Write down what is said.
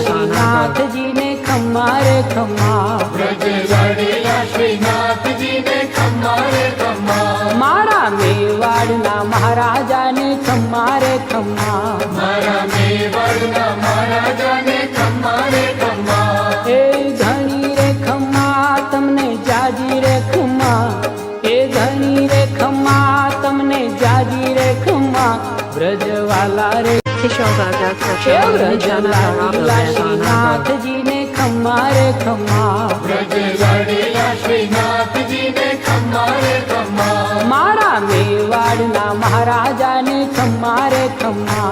श्रीनाथ जी ने खम्मा रे खम्मा, श्रीनाथ जी ने खम्मा रे खम्मा, मारा मेवाड़ना महाराजा ने खम्मा रे खम्मा, मारा मेवाड़ना महाराजा ने खम्मा रे खम्मा, ए धनी रे खम्मा तमने जाजी रे खम्मा, ए धनी रे खम्मा तमने जाजी रे खम्मा, ब्रजवाला रे श्रीनाथ जी ने खम्मा रे खम्मा, श्रीनाथ जी ने खम्मा रे खम्मा, मारा मेवाड़ना महाराजा ने खम्मा रे खम्मा,